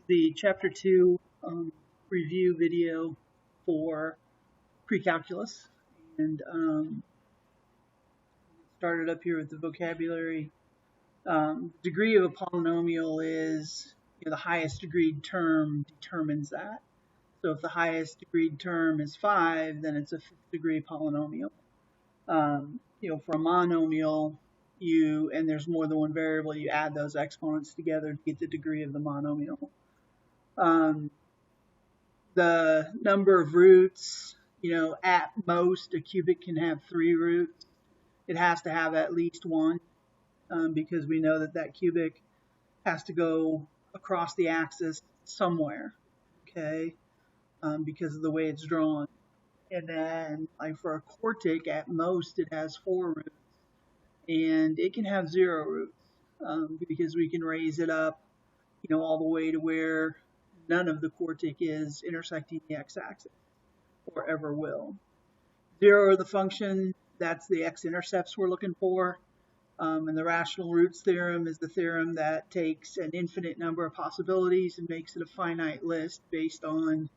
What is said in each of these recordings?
the Chapter 2 review video for pre-calculus, and started up here with the vocabulary. Degree of a polynomial is the highest degreed term determines that. So if the highest degreed term is 5, then it's a 5th degree polynomial. For a monomial, and there's more than one variable, you add those exponents together to get the degree of the monomial. The number of roots, at most a cubic can have 3 roots. It has to have at least 1 because we know that cubic has to go across the axis somewhere, okay, because of the way it's drawn. And then like for a quartic, at most it has 4 roots, and it can have 0 roots because we can raise it up, all the way to where none of the quartic is intersecting the x-axis, or ever will. 0 of the function, that's the x-intercepts we're looking for. And the rational roots theorem is the theorem that takes an infinite number of possibilities and makes it a finite list based on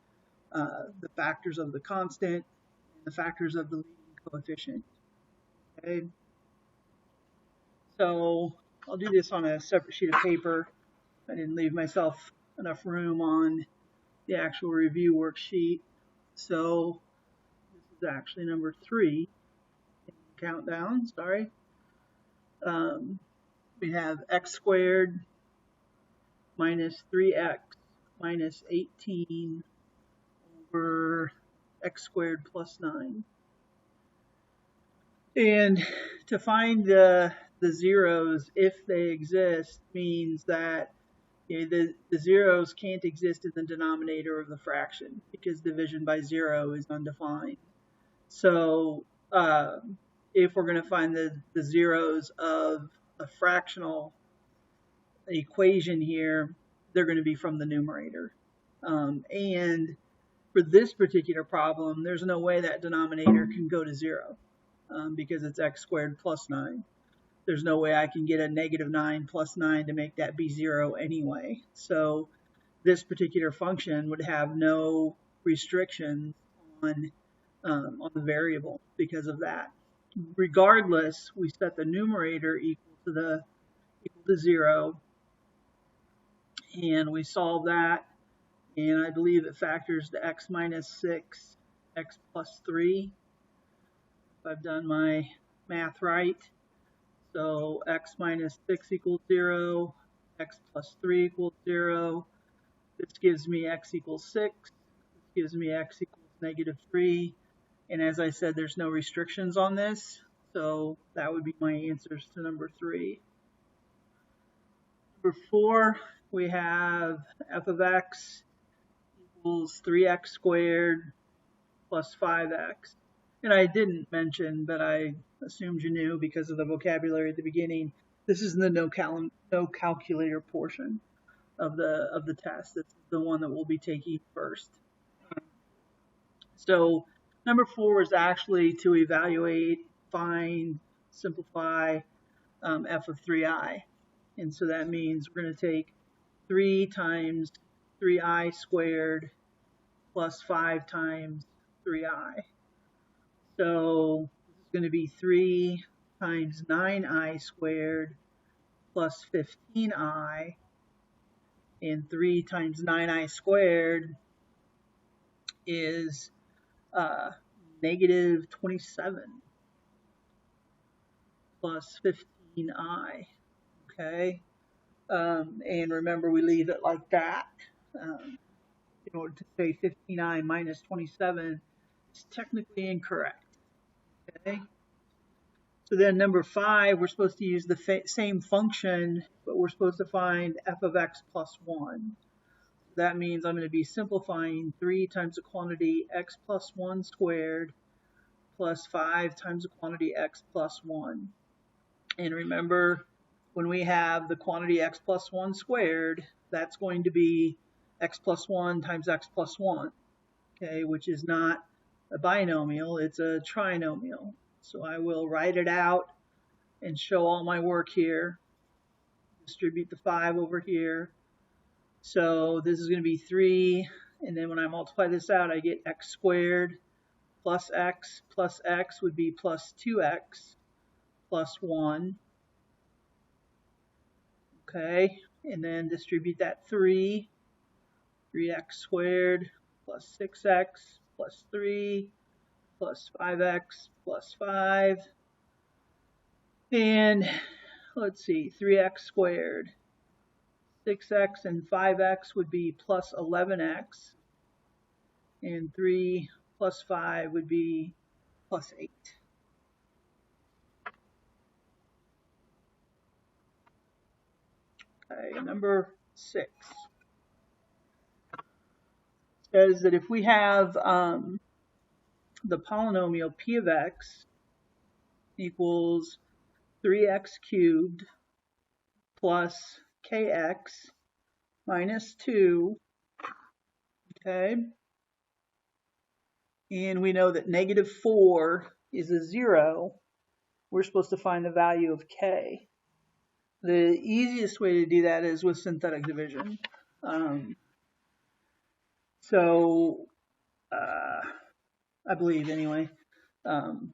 the factors of the constant and the factors of the leading coefficient. Okay. So I'll do this on a separate sheet of paper. I didn't leave myself enough room on the actual review worksheet. So this is actually number 3. Countdown, sorry. We have x squared minus 3x minus 18 over x squared plus 9. And to find the zeros, if they exist, means that the zeros can't exist in the denominator of the fraction because division by 0 is undefined. So if we're going to find the zeros of a fractional equation here, they're going to be from the numerator. And for this particular problem, there's no way that denominator can go to 0 because it's x squared plus 9. There's no way I can get a negative 9 plus 9 to make that be 0 anyway. So this particular function would have no restrictions on the variable because of that. Regardless, we set the numerator equal to 0, and we solve that, and I believe it factors to x minus 6, x plus 3, if I've done my math right. So x minus 6 equals 0, x plus 3 equals 0. This gives me x equals 6. This gives me x equals negative 3. And as I said, there's no restrictions on this. So that would be my answers to number 3. Number 4, we have f of x equals 3x squared plus 5x. And I didn't mention, but I assumed you knew because of the vocabulary at the beginning, this is the no calculator portion of the test. It's the one that we'll be taking first. So number 4 is actually to evaluate, find, simplify f of 3i. And so that means we're going to take 3 times 3i squared plus 5 times 3i. So this is going to be 3 times 9i squared plus 15i. And 3 times 9i squared is negative 27 plus 15i. Okay. And remember, we leave it like that. In order to say 15i minus 27 is technically incorrect. Okay. So then number 5, we're supposed to use the same function, but we're supposed to find f of x plus 1. That means I'm going to be simplifying 3 times the quantity x plus 1 squared plus 5 times the quantity x plus 1. And remember, when we have the quantity x plus 1 squared, that's going to be x plus 1 times x plus 1, okay, which is not a binomial, it's a trinomial. So I will write it out and show all my work here. Distribute the 5 over here. So this is going to be 3, and then when I multiply this out, I get x squared plus x would be plus 2x plus 1. Okay, and then distribute that 3. 3x squared plus 6x plus 3 plus 5x plus 5. And let's see, 3x squared. 6x and 5x would be plus 11x. And 3 plus 5 would be plus 8. Okay, number 6 says that if we have the polynomial p of x equals 3x cubed plus kx minus 2, okay, and we know that negative 4 is a 0, we're supposed to find the value of k. The easiest way to do that is with synthetic division. I believe anyway. So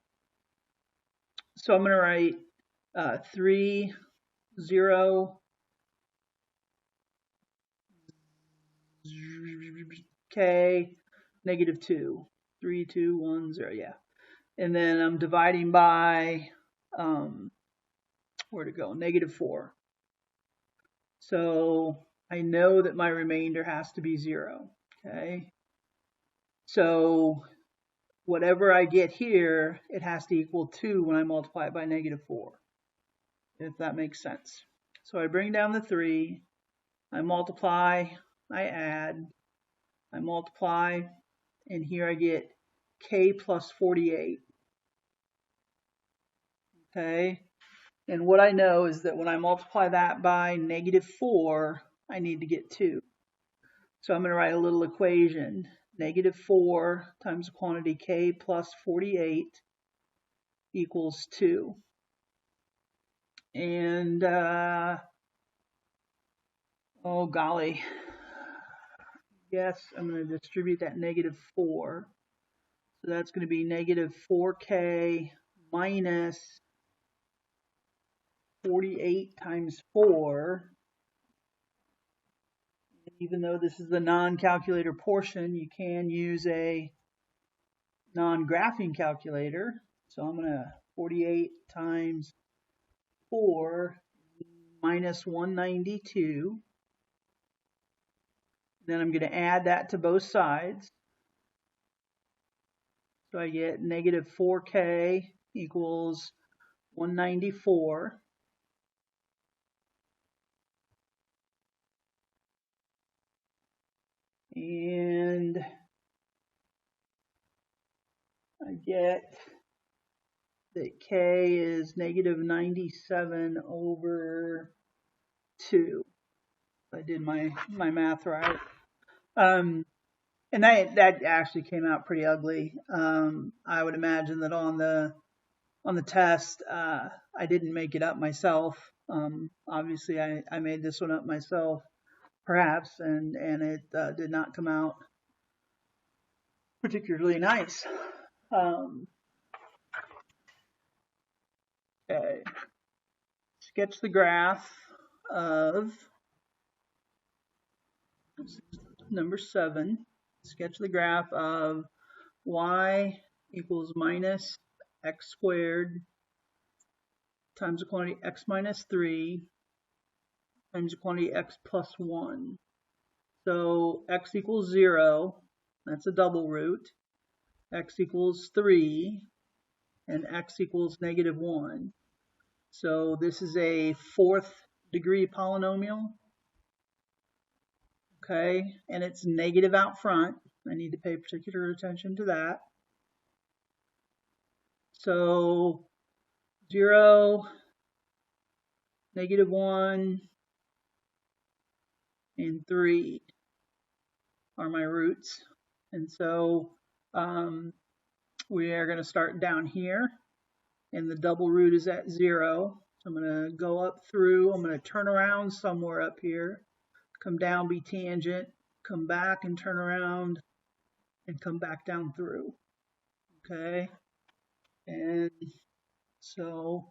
I'm going to write 3, 0, k, negative 2. 3, 2, 1, 0, yeah. And then I'm dividing by, where'd it go? Negative 4. So I know that my remainder has to be 0, okay? So whatever I get here, it has to equal 2 when I multiply it by negative 4, if that makes sense. So I bring down the 3, I multiply, I add, I multiply, and here I get k plus 48. Okay, and what I know is that when I multiply that by negative 4, I need to get 2. So I'm going to write a little equation. Negative 4 times the quantity k plus 48 equals 2. And, oh golly, yes, I'm going to distribute that negative 4. So that's going to be negative 4k minus 48 times 4. Even though this is the non-calculator portion, you can use a non-graphing calculator. So I'm going to 48 times 4 minus 192. Then I'm going to add that to both sides. So I get negative 4k equals 194. And I get that k is negative 97 over 2. I did my math right. And that actually came out pretty ugly. I would imagine that on the test, I didn't make it up myself. Obviously, I made this one up myself, perhaps, and it did not come out particularly nice. Okay. Sketch the graph of number 7. Sketch the graph of y equals minus x squared times the quantity x minus 3 times the quantity x plus 1. So x equals 0, that's a double root. X equals 3, and x equals negative 1. So this is a 4th degree polynomial. Okay, and it's negative out front. I need to pay particular attention to that. So 0, negative 1, and 3 are my roots. And so we are going to start down here, and the double root is at 0. So I'm going to go up through, I'm going to turn around somewhere up here, come down, be tangent, come back and turn around, and come back down through. Okay, and so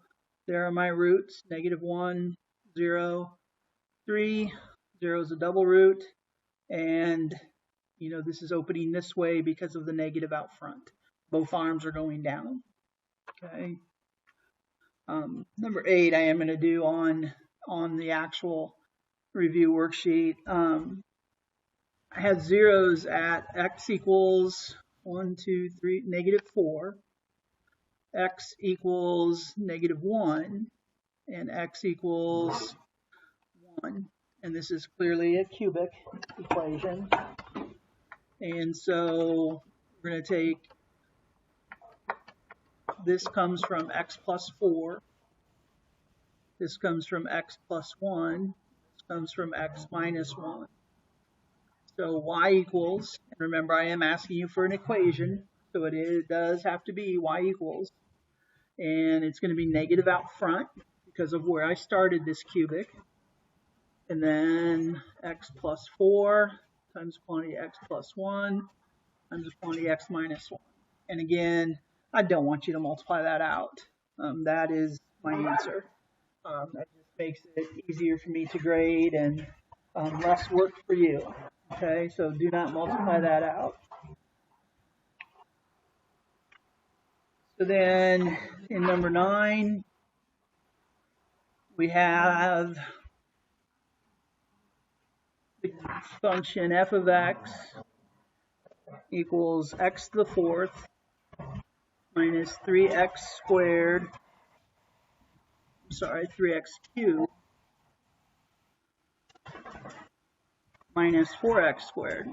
there are my roots, -1, 0, 3. 0 is a double root, and you know this is opening this way because of the negative out front. Both arms are going down. Okay. Number 8 I am going to do on the actual review worksheet. I have zeros at x equals 1, 2, 3, -4, x equals -1, and x equals 1. And this is clearly a cubic equation. And so we're going to take, this comes from x plus 4. This comes from x plus 1. This comes from x minus 1. So y equals, and remember I am asking you for an equation, so it does have to be y equals. And it's going to be negative out front because of where I started this cubic. And then x plus 4 times quantity x plus 1 times the quantity x minus 1. And again, I don't want you to multiply that out. That is my answer. That just makes it easier for me to grade and less work for you. Okay, so do not multiply that out. So then in number 9, we have the function f of x equals x to the 4th minus 3x squared, 3x cubed minus 4x squared.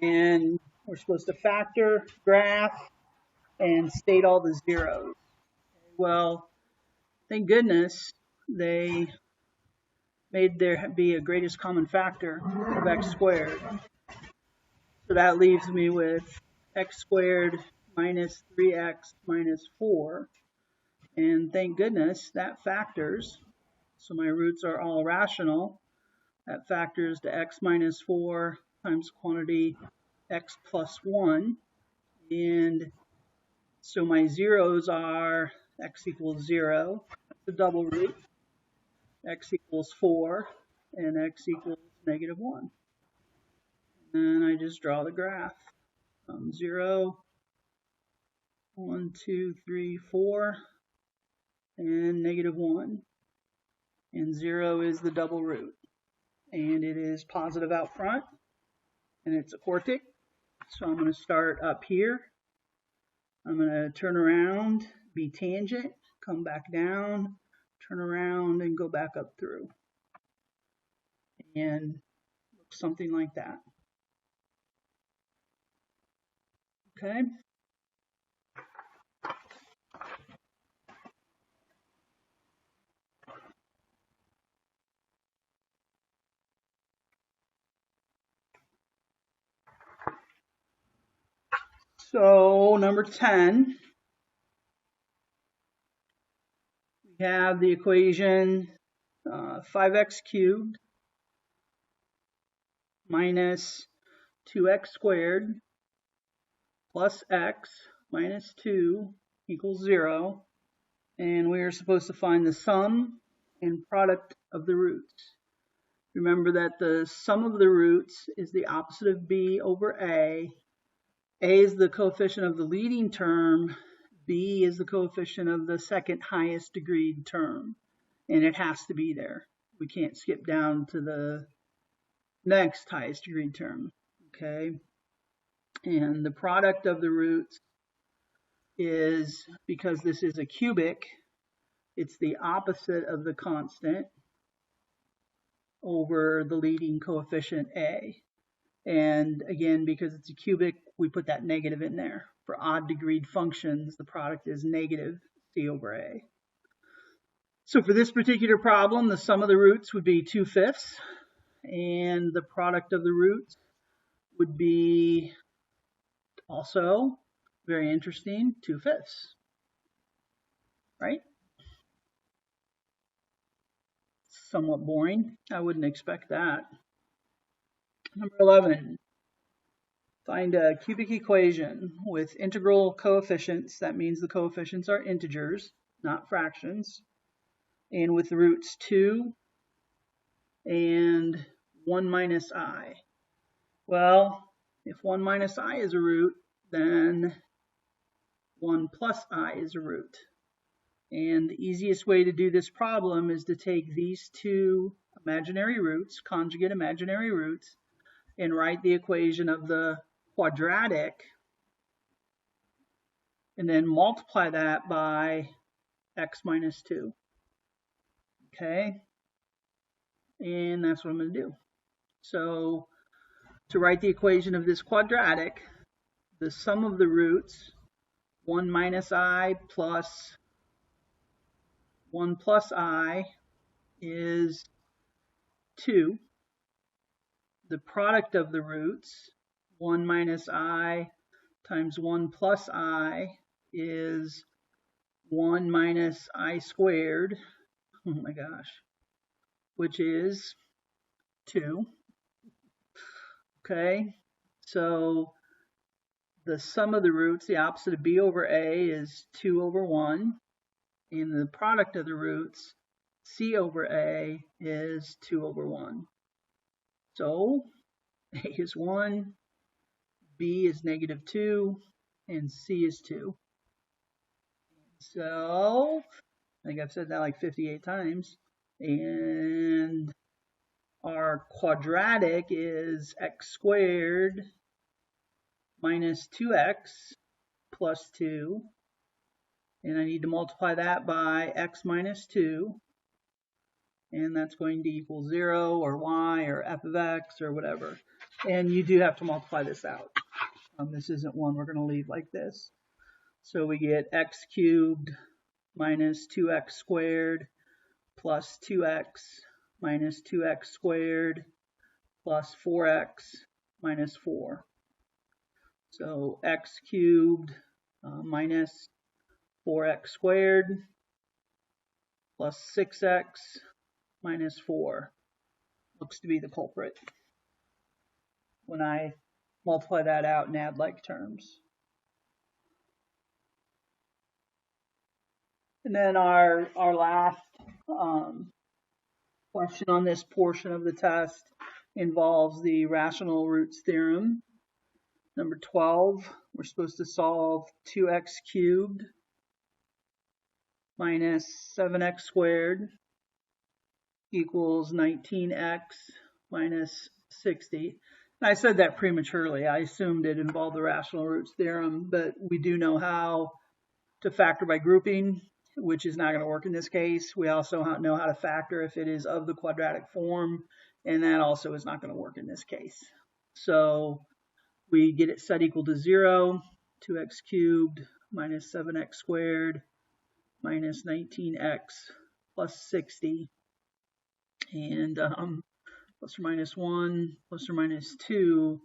And we're supposed to factor, graph, and state all the zeros. Well, thank goodness they made there be a greatest common factor of x squared. So that leaves me with x squared minus 3x minus 4. And thank goodness that factors. So my roots are all rational. That factors to x minus 4 times quantity x plus 1. And so my zeros are x equals 0, that's a double root, x equals 4, and x equals -1. And I just draw the graph. 0, 1, 2, 3, 4, and -1. And 0 is the double root. And it is positive out front, and it's a quartic. So I'm going to start up here. I'm going to turn around, be tangent, come back down, turn around, and go back up through. And look something like that. Okay. So number 10, we have the equation 5x cubed minus 2x squared plus x minus 2 equals 0. And we are supposed to find the sum and product of the roots. Remember that the sum of the roots is the opposite of b over a. A is the coefficient of the leading term. B is the coefficient of the second highest degree term. And it has to be there. We can't skip down to the next highest degree term. Okay. And the product of the roots is, because this is a cubic, it's the opposite of the constant over the leading coefficient a. And again, because it's a cubic, we put that negative in there. For odd degreed functions, the product is negative c over a. So for this particular problem, the sum of the roots would be 2/5, and the product of the roots would be also, very interesting, 2/5, right? somewhat boring. I wouldn't expect that. Number 11, find a cubic equation with integral coefficients. That means the coefficients are integers, not fractions. And with the roots 2 and 1 minus I. Well, if 1 minus I is a root, then 1 plus I is a root. And the easiest way to do this problem is to take these two imaginary roots, conjugate imaginary roots, and write the equation of the quadratic, and then multiply that by x minus 2. Okay? And that's what I'm going to do. So, to write the equation of this quadratic, the sum of the roots, 1 minus I plus 1 plus I, is 2. The product of the roots, 1 minus I times 1 plus I, is 1 minus I squared, oh my gosh, which is 2. Okay, so the sum of the roots, the opposite of b over a, is 2 over 1. And the product of the roots, c over a, is 2 over 1. So a is 1, b is negative 2, and c is 2. So I think I've said that like 58 times. And our quadratic is x squared minus 2x plus 2. And I need to multiply that by x minus 2. And that's going to equal 0 or y or f of x or whatever. And you do have to multiply this out. This isn't one we're going to leave like this. So we get x cubed minus 2x squared plus 2x minus 2x squared plus 4x minus 4. So x cubed minus 4x squared plus 6x minus 4 looks to be the culprit when I multiply that out and add like terms. And then our last question on this portion of the test involves the rational roots theorem. Number 12, we're supposed to solve 2x cubed minus 7x squared equals 19x minus 60. And I said that prematurely. I assumed it involved the rational roots theorem, but we do know how to factor by grouping, which is not going to work in this case. We also know how to factor if it is of the quadratic form, and that also is not going to work in this case. So we get it set equal to 0, 2x cubed minus 7x squared minus 19x plus 60, and plus or minus 1, plus or minus 2.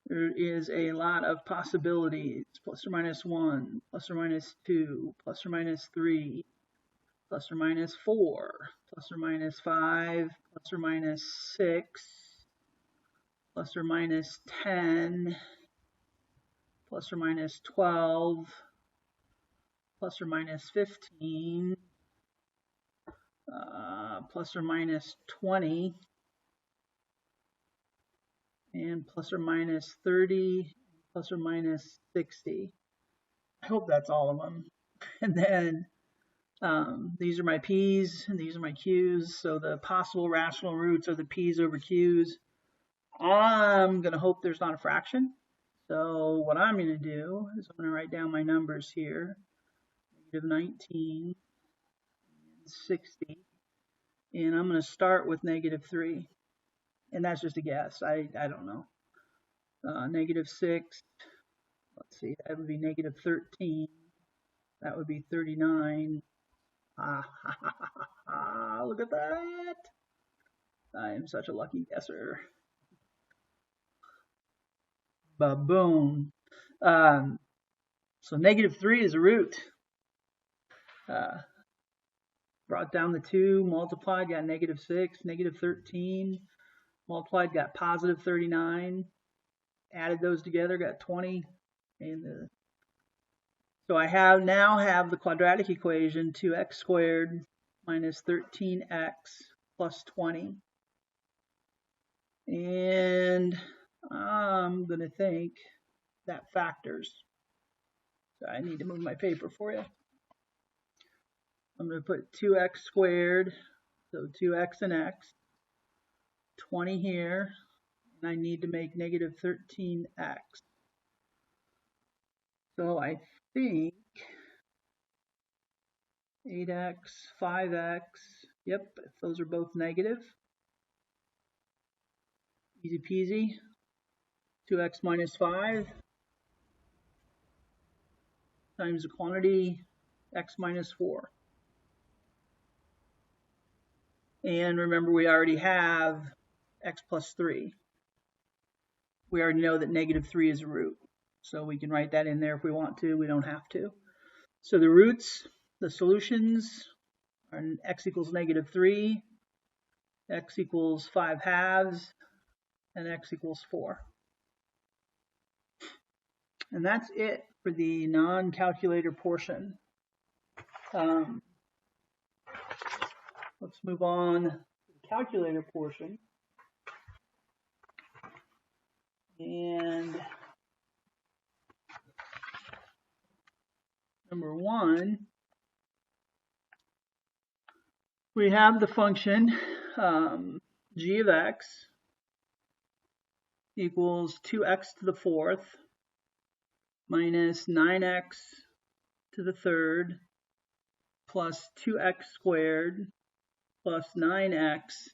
There is a lot of possibilities. Plus or minus 1, plus or minus 2, plus or minus 3, plus or minus 4, plus or minus 5, plus or minus 6, plus or minus 10, plus or minus 12, plus or minus 15, plus or minus 20, and plus or minus 30, plus or minus 60. I hope that's all of them. And then these are my p's and these are my q's. So the possible rational roots are the p's over q's. I'm going to hope there's not a fraction. So what I'm going to do is I'm going to write down my numbers here. Negative 19, 60. And I'm going to start with negative 3. And that's just a guess. I don't know. Negative 6. Let's see. That would be negative 13. That would be 39. Look at that. I am such a lucky guesser. Ba-boom. So negative 3 is a root. brought down the 2, multiplied, got -6, -13, multiplied, got +39, added those together, got 20, and so I now have the quadratic equation 2x squared minus 13x plus 20. And I'm going to think that factors. So I need to move my paper for you. I'm going to put 2x squared, so 2x and x, 20 here, and I need to make -13x. So I think 8x, 5x, yep, if those are both negative, easy peasy, 2x minus 5 times the quantity x minus 4. And remember, we already have x plus 3. We already know that -3 is a root. So we can write that in there if we want to. We don't have to. So the roots, the solutions are x equals -3, x equals 5/2, and x equals 4. And that's it for the non-calculator portion. Let's move on to the calculator portion. And number 1, we have the function g of x equals 2x to the 4th minus 9x to the 3rd plus 2x squared plus 9x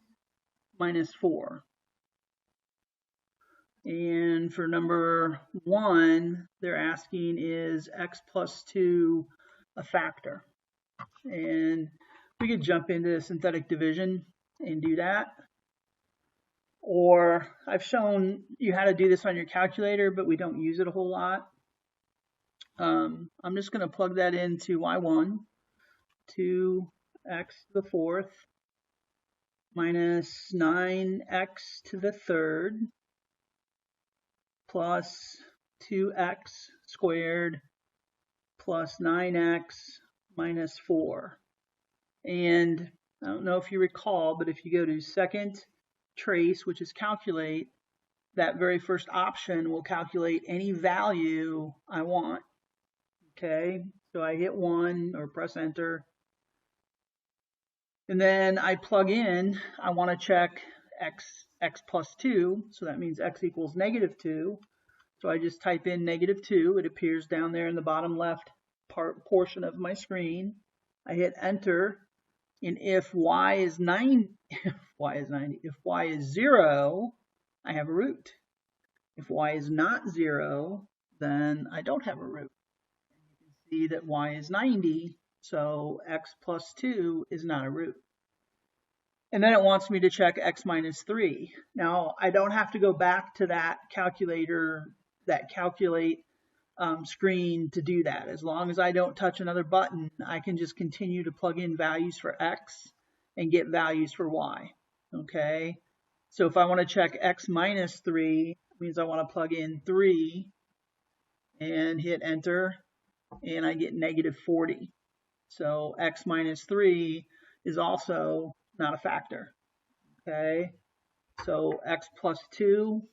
minus 4. And for number 1, they're asking, is x plus 2 a factor? And we could jump into synthetic division and do that. Or I've shown you how to do this on your calculator, but we don't use it a whole lot. I'm just going to plug that into y1, 2x to the 4th minus 9x to the 3rd plus 2x squared plus 9x minus 4. And I don't know if you recall, but if you go to second trace, which is calculate, that very first option will calculate any value I want. Okay, so I hit 1 or press enter. And then I plug in, I want to check x plus 2, so that means x equals -2. So I just type in -2. It appears down there in the bottom left portion of my screen. I hit enter, and if y is 90, if y is 0, I have a root. If y is not 0, then I don't have a root. And you can see that y is 90, so x plus 2 is not a root. And then it wants me to check x minus 3. Now, I don't have to go back to that calculator, that calculate screen to do that. As long as I don't touch another button, I can just continue to plug in values for x and get values for y. Okay, so if I want to check x minus 3, it means I want to plug in 3 and hit enter, and I get -40. So x minus 3 is also not a factor. Okay, so x plus 2,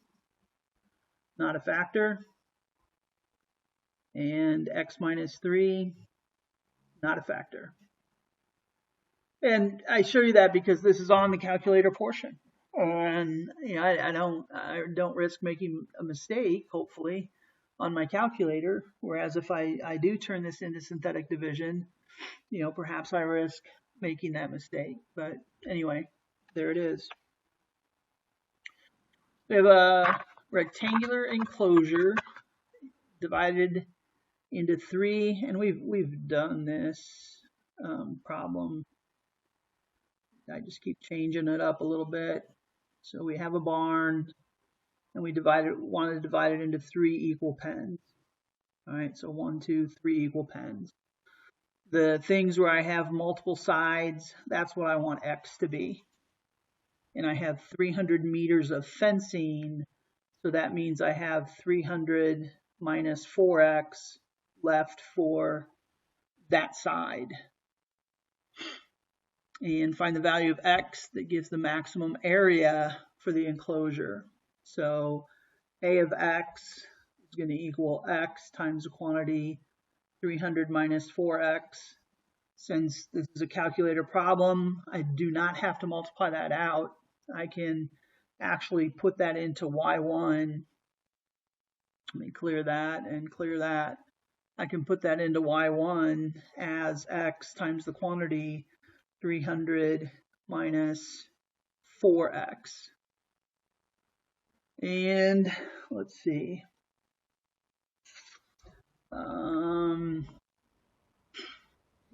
not a factor. And x minus 3, not a factor. And I show you that because this is on the calculator portion. And you know, I don't risk making a mistake, hopefully, on my calculator. Whereas if I do turn this into synthetic division, you know, perhaps I risk making that mistake. But anyway, there it is. We have a rectangular enclosure divided into 3, and we've done this problem. I just keep changing it up a little bit. So we have a barn, and we want to divide it into 3 equal pens. All right, so 1, 2, 3 equal pens. The things where I have multiple sides, that's what I want X to be. And I have 300 meters of fencing, so that means I have 300 minus 4X left for that side. And find the value of X that gives the maximum area for the enclosure. So A of X is going to equal X times the quantity 300 minus 4X. Since this is a calculator problem, I do not have to multiply that out. I can actually put that into Y1. Let me clear that and clear that. I can put that into Y1 as X times the quantity 300 minus 4X. And let's see. I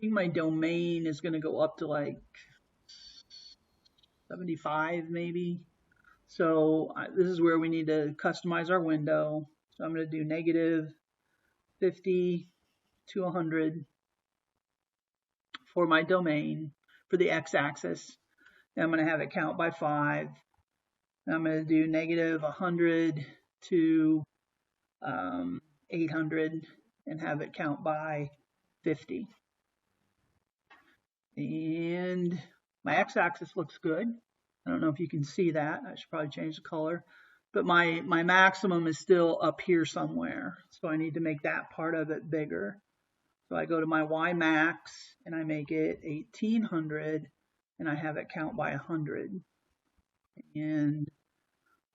think my domain is going to go up to like 75 maybe. So this is where we need to customize our window. So I'm going to do negative 50 to 100 for my domain for the x-axis. And I'm going to have it count by 5. And I'm going to do negative 100 to 800 and have it count by 50. And my x-axis looks good. I don't know if you can see that. I should probably change the color. But my maximum is still up here somewhere. So I need to make that part of it bigger. So I go to my Y max and I make it 1800 and I have it count by 100. And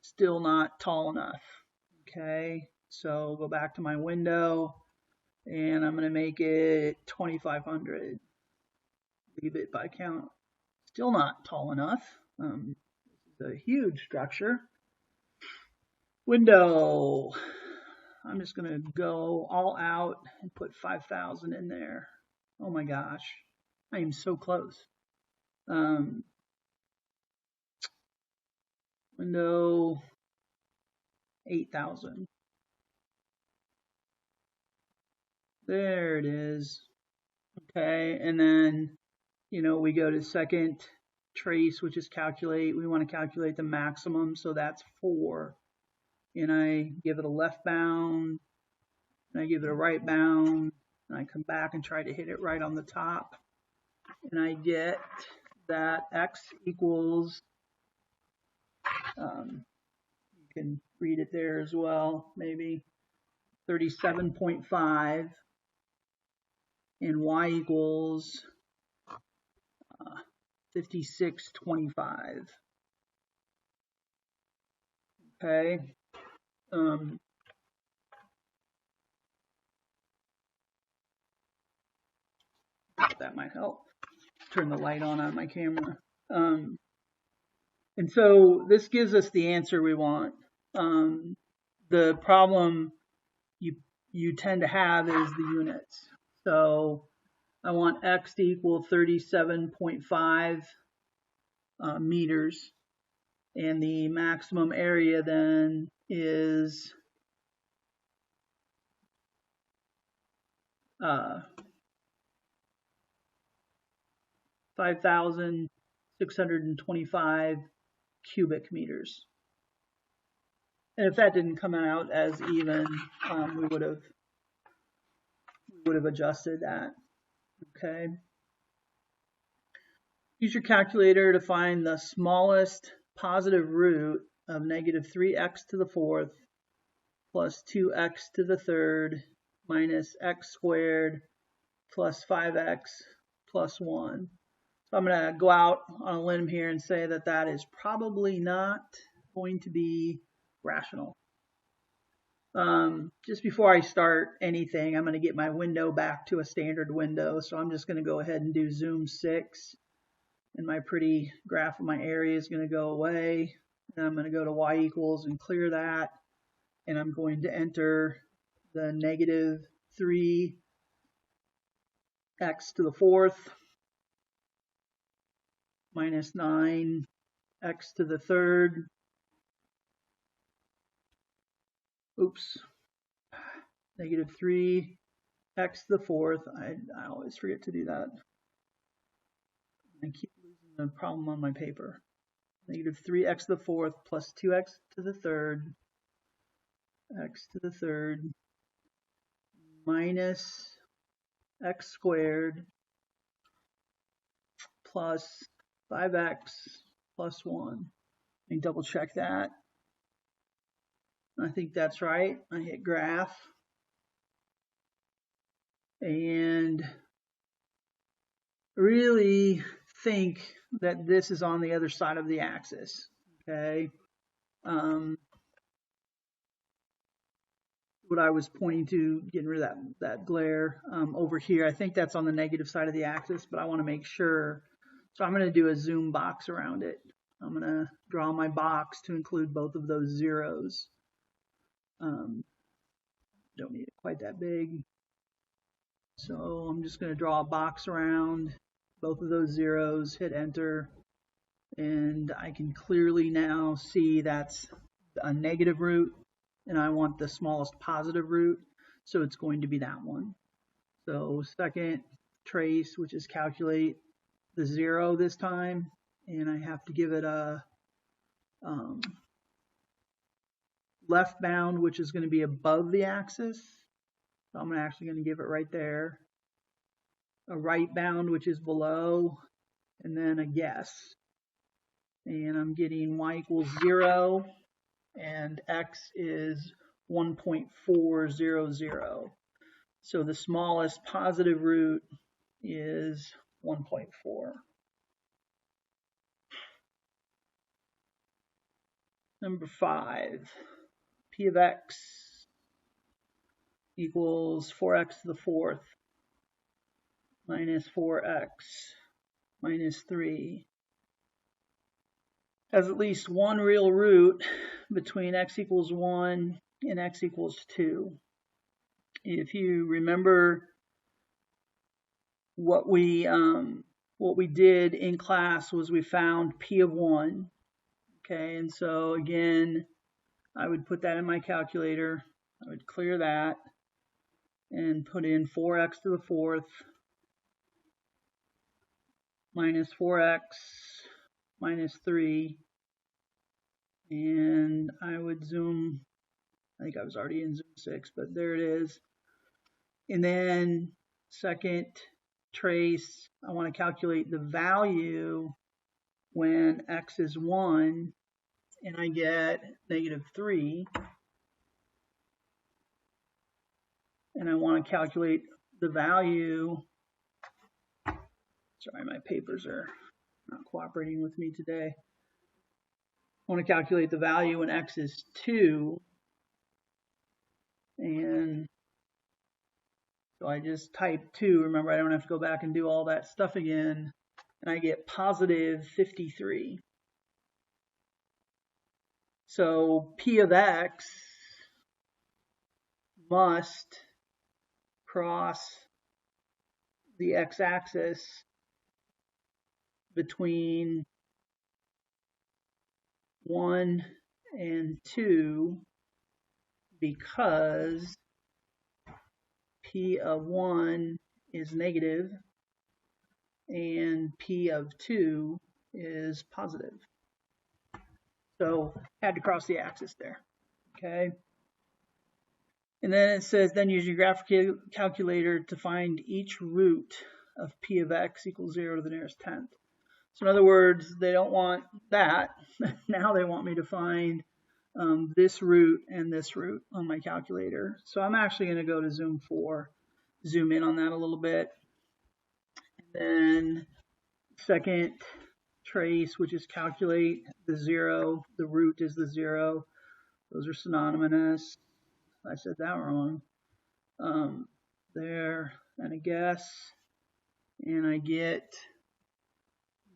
still not tall enough. Okay, so go back to my window and I'm going to make it 2500. Leave it by count. Still not tall enough. This is a huge structure. Window. I'm just going to go all out and put 5,000 in there. Oh my gosh. I am so close. Window 8,000. There it is. Okay, and then, we go to second trace, which is calculate. We want to calculate the maximum, so that's 4. And I give it a left bound, and I give it a right bound, and I come back and try to hit it right on the top. And I get that X equals, you can read it there as well, maybe 37.5, and Y equals 5625. Okay. That might help. Turn the light on my camera. And so this gives us the answer we want. The problem you tend to have is the units. So I want X to equal 37.5 meters. And the maximum area then is 5,625 cubic meters. And if that didn't come out as even, we would have adjusted that. Okay. Use your calculator to find the smallest positive root of negative 3x to the 4th plus 2x to the 3rd minus x squared plus 5x plus 1. So I'm going to go out on a limb here and say that that is probably not going to be rational. Just before I start anything, I'm going to get my window back to a standard window. So I'm just going to go ahead and do zoom 6. And my pretty graph of my area is going to go away. And I'm going to go to Y equals and clear that. And I'm going to enter the negative 3x to the 4th minus 9x to the 3rd. Oops. Negative 3 x to the fourth. I always forget to do that. I keep losing the problem on my paper. Negative 3x to the fourth plus 2x to the third, x to the third, minus x squared plus 5x plus 1. Let me double check that. I think that's right. I hit graph. And really think that this is on the other side of the axis. Okay. What I was pointing to, getting rid of that glare over here, I think that's on the negative side of the axis, but I want to make sure. So I'm going to do a zoom box around it. I'm going to draw my box to include both of those zeros. Don't need it quite that big. So I'm just going to draw a box around both of those zeros, hit enter, and I can clearly now see that's a negative root, and I want the smallest positive root, so it's going to be that one. So second trace, which is calculate the 0 this time, and I have to give it a left bound, which is going to be above the axis. So I'm actually going to give it right there. A right bound, which is below, and then a guess. And I'm getting y equals 0, and x is 1.400. So the smallest positive root is 1.4. Number 5, p of x equals 4x to the fourth minus 4x minus 3 has at least one real root between x equals 1 and x equals 2. If you remember what we did in class was we found p of 1. Okay, and so again, I would put that in my calculator. I would clear that and put in 4x to the fourth minus 4x minus 3. And I would zoom, I think I was already in zoom 6, but there it is. And then second trace, I want to calculate the value when x is 1, and I get negative 3. And I want to calculate the value, sorry, my papers are not cooperating with me today. I want to calculate the value when x is 2, and so I just type 2. Remember, I don't have to go back and do all that stuff again, and I get positive 53. So p of x must cross the x-axis between 1 and 2 because p of 1 is negative and p of 2 is positive. So had to cross the axis there. Okay. And then it says, then use your graphical calculator to find each root of p of x equals 0 to the nearest tenth. So in other words, they don't want that. Now they want me to find this root and this root on my calculator. So I'm actually going to go to zoom 4, zoom in on that a little bit. And then second trace, which is calculate the 0. The root is the 0. Those are synonymous. I said that wrong. There, and a guess, and I get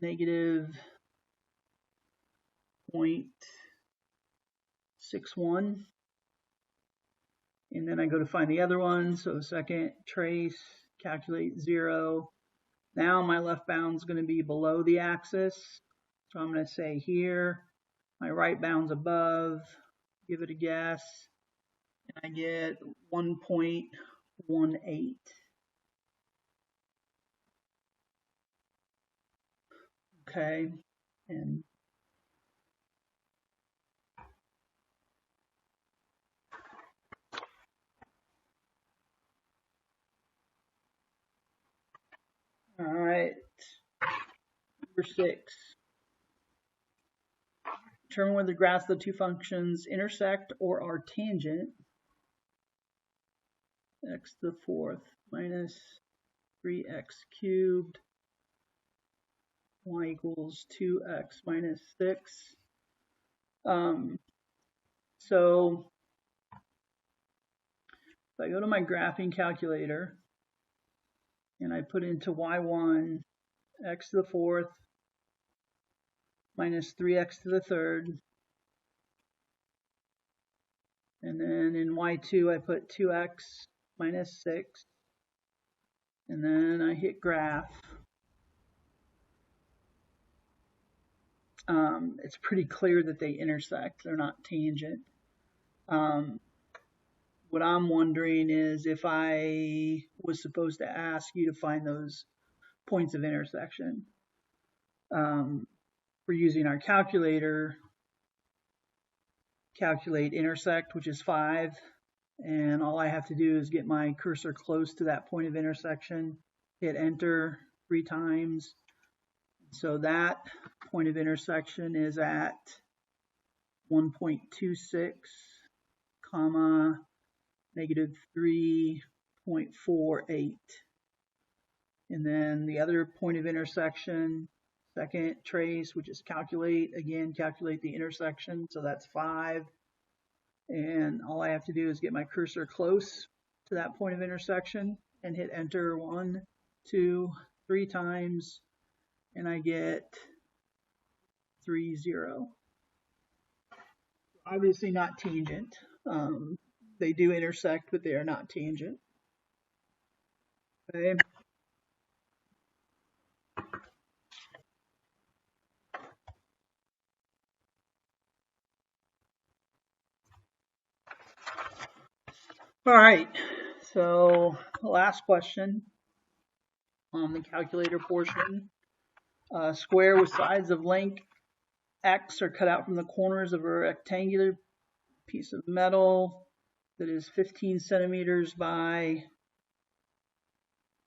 negative 0.61. And then I go to find the other one. So second trace, calculate 0. Now my left bound is going to be below the axis. So I'm going to say here, my right bound's above, give it a guess. And I get 1.1 0.18. Okay, and all right, number 6. Determine whether the graphs of the two functions intersect or are tangent. X to the 4th minus 3x cubed, y equals 2x minus 6. So if I go to my graphing calculator and I put into y1 x to the 4th minus 3x to the 3rd, and then in y2 I put 2x minus 6, and then I hit graph. It's pretty clear that they intersect. They're not tangent. What I'm wondering is if I was supposed to ask you to find those points of intersection. We're using our calculator, calculate intersect, which is 5, and all I have to do is get my cursor close to that point of intersection, hit enter 3 times. So that point of intersection is at 1.26, comma, negative 3.48. And then the other point of intersection, second trace, which is calculate, again, calculate the intersection. So that's 5. And all I have to do is get my cursor close to that point of intersection and hit enter 1, 2, 3 times, and I get 3, 0. Obviously not tangent. They do intersect, but they are not tangent. Okay. All right, so the last question on the calculator portion. Square with sides of length x are cut out from the corners of a rectangular piece of metal that is 15 centimeters by,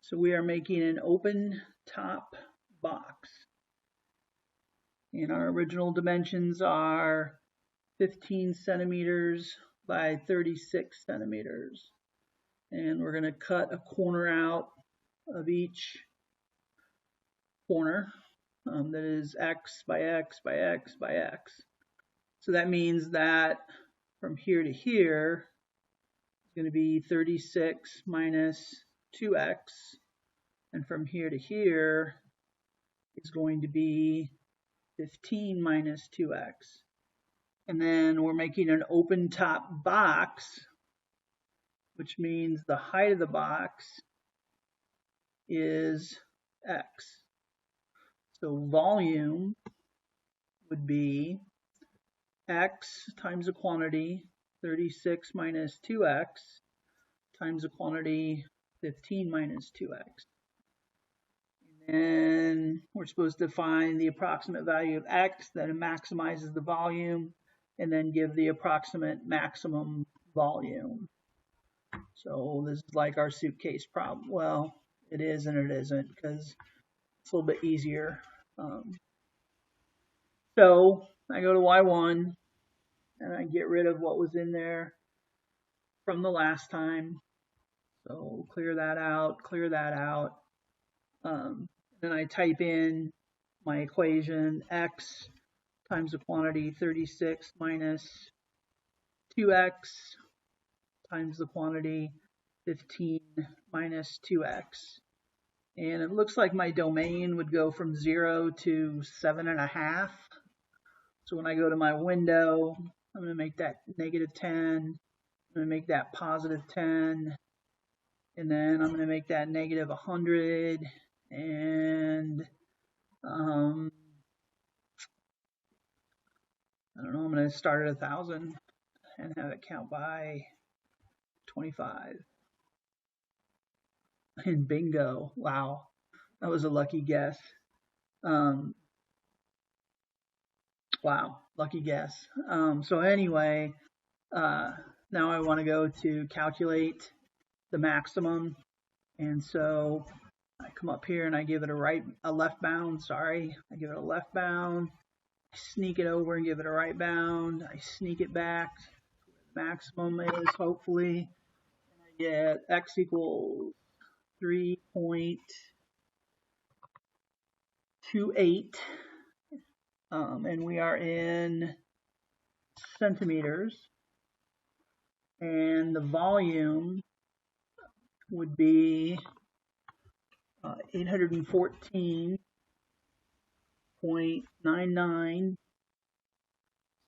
so we are making an open top box. And our original dimensions are 15 centimeters by 36 centimeters. And we're going to cut a corner out of each corner that is x by x by x by x. So that means that from here to here is going to be 36 minus 2x, and from here to here is going to be 15 minus 2x. And then we're making an open top box, which means the height of the box is x. So volume would be x times the quantity, 36 minus 2x, times the quantity, 15 minus 2x. And we're supposed to find the approximate value of x that maximizes the volume, and then give the approximate maximum volume. So this is like our suitcase problem. Well, it is and it isn't, because it's a little bit easier. So I go to y1 and I get rid of what was in there from the last time. So clear that out, clear that out. Then I type in my equation, x times the quantity 36 minus 2x times the quantity 15 minus 2x. And it looks like my domain would go from 0 to 7.5. So when I go to my window, I'm going to make that negative 10. I'm going to make that positive 10. And then I'm going to make that negative 100. And I don't know, I'm going to start at 1,000 and have it count by 25. And bingo. Wow. That was a lucky guess. Um, wow. Lucky guess. So anyway, now I want to go to calculate the maximum. And so I come up here and I give it a left bound. Sorry. I give it a left bound. I sneak it over and give it a right bound. I sneak it back. Maximum is hopefully. I get x equals 3.28. And we are in centimeters. And the volume would be 814.99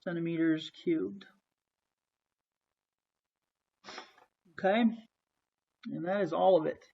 centimeters cubed. Okay, and that is all of it.